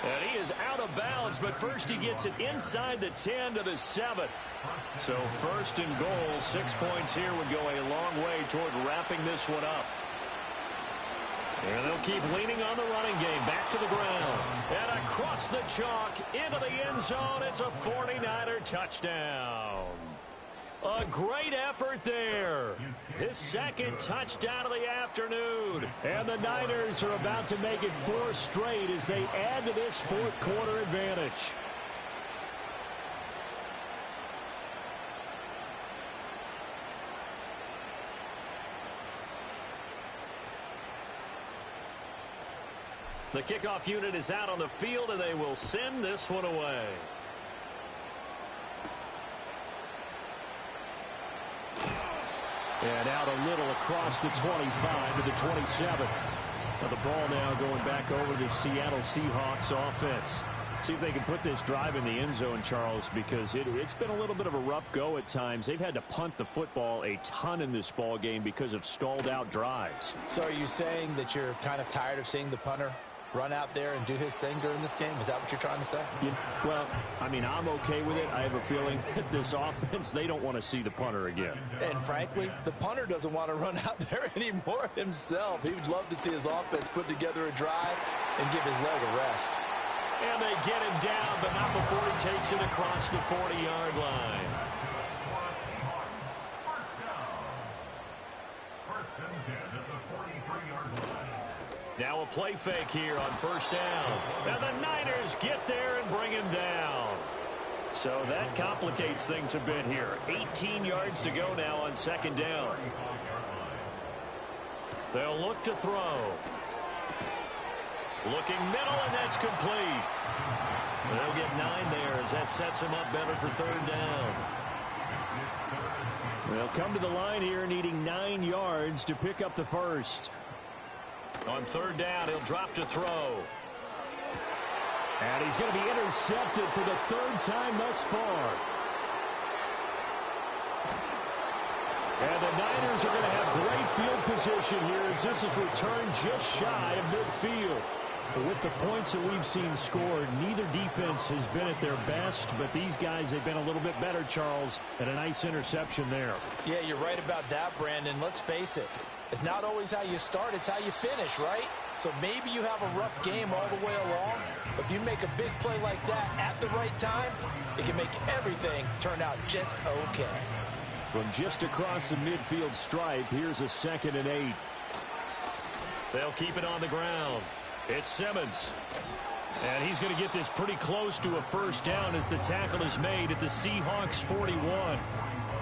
And he is out of bounds, but first he gets it inside the 10 to the 7. So 1st and goal, 6 points here would go a long way toward wrapping this one up. And they'll keep leaning on the running game. Back to the ground. And across the chalk into the end zone. It's a 49er touchdown. A great effort there. His second touchdown of the afternoon. And the Niners are about to make it 4 straight as they add to this fourth quarter advantage. The kickoff unit is out on the field, and they will send this one away. And out a little across the 25 to the 27. Now the ball now going back over to the Seattle Seahawks offense. See if they can put this drive in the end zone, Charles, because it's been a little bit of a rough go at times. They've had to punt the football a ton in this ball game because of stalled out drives. So are you saying that you're kind of tired of seeing the punter run out there and do his thing during this game? Is that what you're trying to say? Well, I mean, I'm okay with it. I have a feeling that this offense, they don't want to see the punter again. And frankly, the punter doesn't want to run out there anymore himself. He would love to see his offense put together a drive and give his leg a rest. And they get him down, but not before he takes it across the 40-yard line. Now a play fake here on first down. Now the Niners get there and bring him down. So that complicates things a bit here. 18 yards to go now on second down. They'll look to throw. Looking middle, and that's complete. They'll get 9 there as that sets him up better for third down. They'll come to the line here needing 9 yards to pick up the first. On third down, he'll drop to throw. And he's going to be intercepted for the third time thus far. And the Niners are going to have great field position here as this is returned just shy of midfield. With the points that we've seen scored, neither defense has been at their best, but these guys have been a little bit better, Charles, and a nice interception there. Yeah, you're right about that, Brandon. Let's face it. It's not always how you start, it's how you finish, right? So maybe you have a rough game all the way along, but if you make a big play like that at the right time, it can make everything turn out just okay. From just across the midfield stripe, here's a 2nd and 8. They'll keep it on the ground. It's Simmons. And he's going to get this pretty close to a first down as the tackle is made at the Seahawks 41.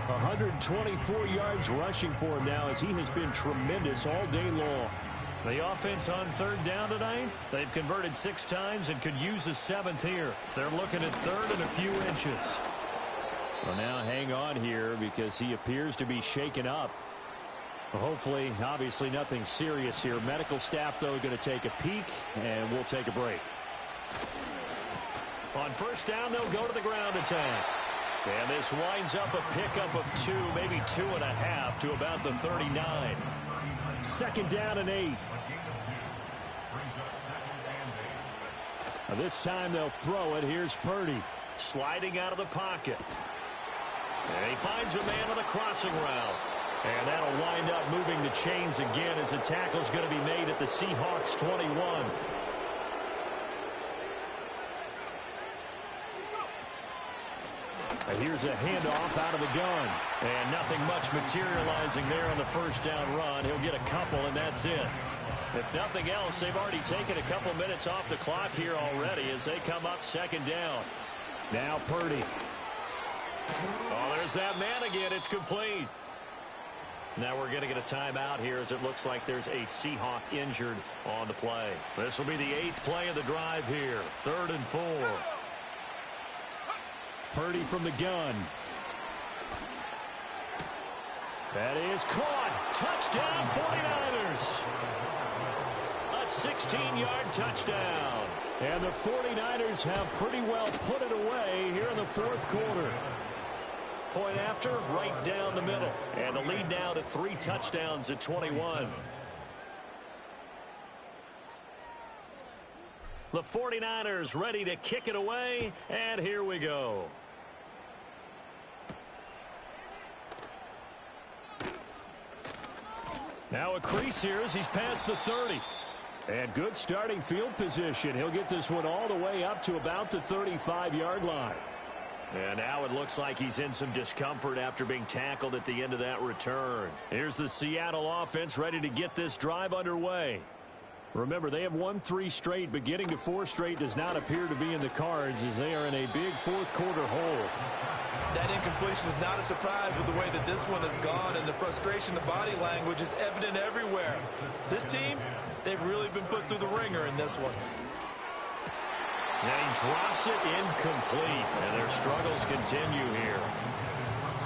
124 yards rushing for him now as he has been tremendous all day long. The offense on 3rd down tonight, they've converted 6 times and could use a 7th here. They're looking at 3rd and a few inches. Well, now hang on here because he appears to be shaken up. Well, hopefully, obviously nothing serious here. Medical staff, though, going to take a peek, and we'll take a break. On 1st down, they'll go to the ground attack. And this winds up a pickup of 2, maybe 2.5 to about the 39. 2nd down and 8. Now this time they'll throw it. Here's Purdy. Sliding out of the pocket. And he finds a man on the crossing route. And that'll wind up moving the chains again as the tackle's going to be made at the Seahawks 21. And here's a handoff out of the gun. And nothing much materializing there on the 1st down run. He'll get a couple, and that's it. If nothing else, they've already taken a couple minutes off the clock here already as they come up 2nd down. Now Purdy. Oh, there's that man again. It's complete. Now we're going to get a timeout here as it looks like there's a Seahawk injured on the play. This will be the 8th play of the drive here. 3rd and 4. Purdy from the gun. That is caught. Touchdown 49ers. A 16-yard touchdown. And the 49ers have pretty well put it away here in the 4th quarter. Point after, right down the middle. And the lead now to 3 touchdowns at 21. The 49ers ready to kick it away, and here we go. Now a crease here as he's past the 30. And good starting field position. He'll get this one all the way up to about the 35-yard line. And now it looks like he's in some discomfort after being tackled at the end of that return. Here's the Seattle offense ready to get this drive underway. Remember, they have won 3 straight, but getting to 4 straight does not appear to be in the cards as they are in a big 4th quarter hole. That incompletion is not a surprise with the way that this one has gone, and the frustration, the body language is evident everywhere. This team, they've really been put through the ringer in this one. And he drops it incomplete, and their struggles continue here.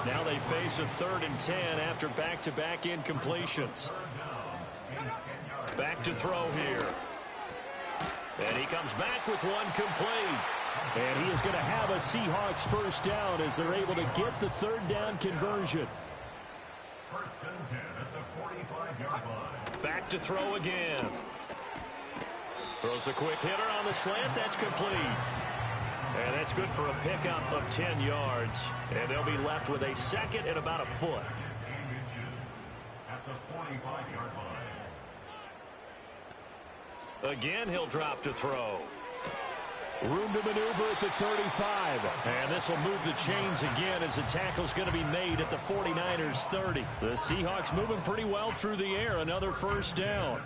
Now they face a 3rd and 10 after back-to-back incompletions. Back to throw here. And he comes back with one complete. And he is going to have a Seahawks 1st down as they're able to get the 3rd down conversion. 1st and 10 at the 45-yard line. Back to throw again. Throws a quick hitter on the slant. That's complete. And that's good for a pickup of 10 yards. And they'll be left with a 2nd and about a foot. At the 45-yard line. Again, he'll drop to throw. Room to maneuver at the 35. And this will move the chains again as the tackle's going to be made at the 49ers 30. The Seahawks moving pretty well through the air. Another 1st down.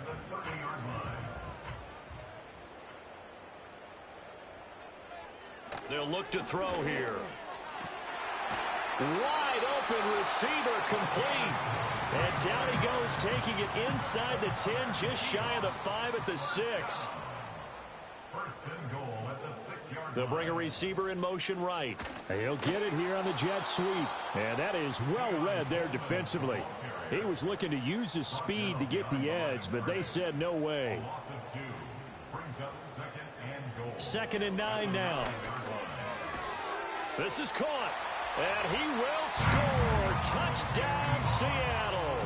They'll look to throw here. Wide open receiver complete. And down he goes, taking it inside the 10, just shy of the 5 at the 6. 1st and goal at the 6-yard They'll bring a receiver in motion right. He'll get it here on the jet sweep. And that is well read there defensively. He was looking to use his speed to get the edge, but they said no way. Loss of 2 brings up 2nd and goal. 2nd and 9 now. This is caught. And he will score. Touchdown, Seattle.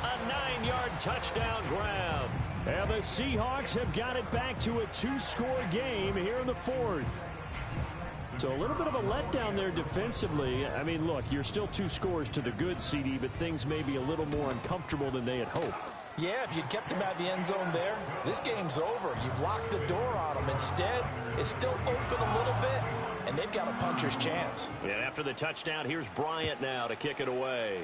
A 9-yard touchdown grab. And the Seahawks have got it back to a 2-score game here in the fourth. So a little bit of a letdown there defensively. I mean, look, you're still 2 scores to the good, CD, but things may be a little more uncomfortable than they had hoped. Yeah, if you'd kept him at the end zone there, this game's over. You've locked the door on him. Instead, it's still open a little bit, and they've got a puncher's chance. And after the touchdown, here's Bryant now to kick it away.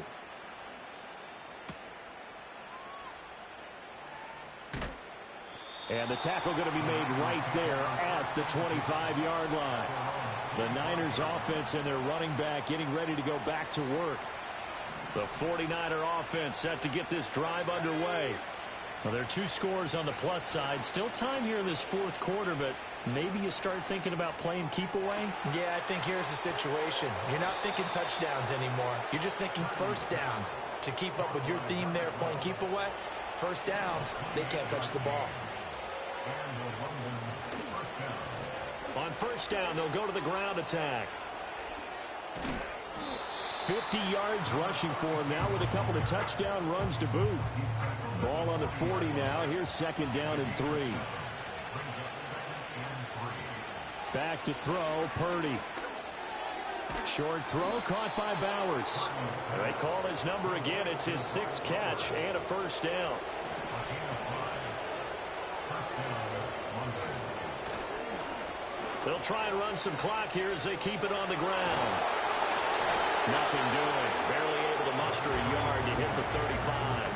And the tackle going to be made right there at the 25-yard line. The Niners offense and their running back getting ready to go back to work. The 49er offense set to get this drive underway. Well, there are 2 scores on the plus side. Still time here in this fourth quarter, but maybe you start thinking about playing keep away? Yeah, I think here's the situation. You're not thinking touchdowns anymore. You're just thinking first downs. To keep up with your theme there, playing keep away, first downs, they can't touch the ball. On first down, they'll go to the ground attack. 50 yards rushing for him now with a couple of touchdown runs to boot. Ball on the 40 now. Here's second down and 3. Back to throw, Purdy. Short throw caught by Bowers. They call his number again. It's his 6th catch and a first down. They'll try and run some clock here as they keep it on the ground. Nothing doing. Barely able to muster a yard to hit the 35.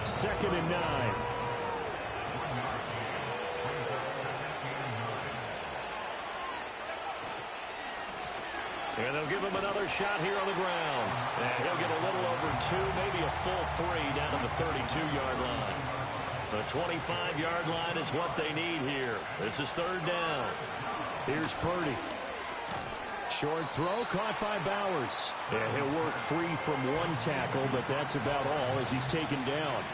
Second and 9. And they'll give him another shot here on the ground. And he'll get a little over 2, maybe a full 3 down to the 32-yard line. The 25-yard line is what they need here. This is third down. Here's Purdy. Short throw caught by Bowers. Yeah, he'll work free from 1 tackle, but that's about all as he's taken down.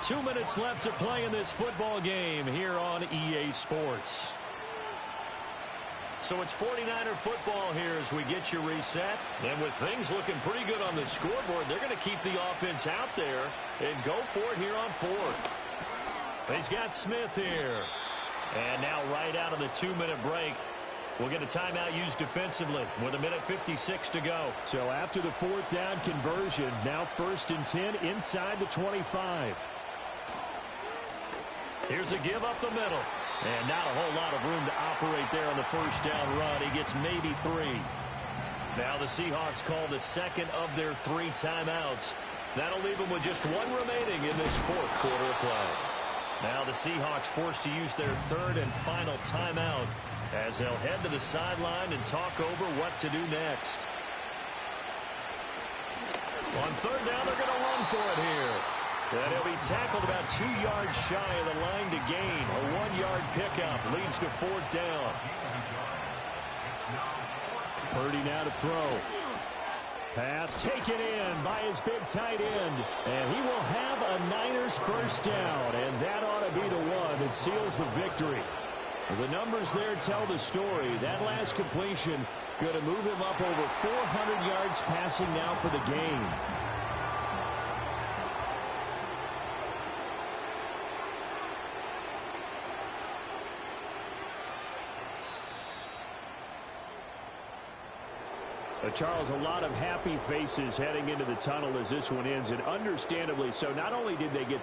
2 minutes left to play in this football game here on EA Sports. So it's 49er football here as we get you reset. And with things looking pretty good on the scoreboard, they're going to keep the offense out there and go for it here on fourth. He's got Smith here. And now right out of the 2-minute break, we'll get a timeout used defensively with 1:56 to go. So after the 4th down conversion, now 1st and 10 inside the 25. Here's a give up the middle. And not a whole lot of room to operate there on the first down run. He gets maybe 3. Now the Seahawks call the second of their 3 timeouts. That'll leave them with just 1 remaining in this fourth quarter of play. Now the Seahawks forced to use their 3rd and final timeout as they'll head to the sideline and talk over what to do next. On third down, they're going to run for it here. And he'll be tackled about 2 yards shy of the line to gain. A 1-yard pickup leads to 4th down. Purdy now to throw. Pass taken in by his big tight end. And he will have a Niners first down. And that ought to be the one that seals the victory. The numbers there tell the story. That last completion going to move him up over 400 yards passing now for the game. Charles, a lot of happy faces heading into the tunnel as this one ends, and understandably so. Not only did they get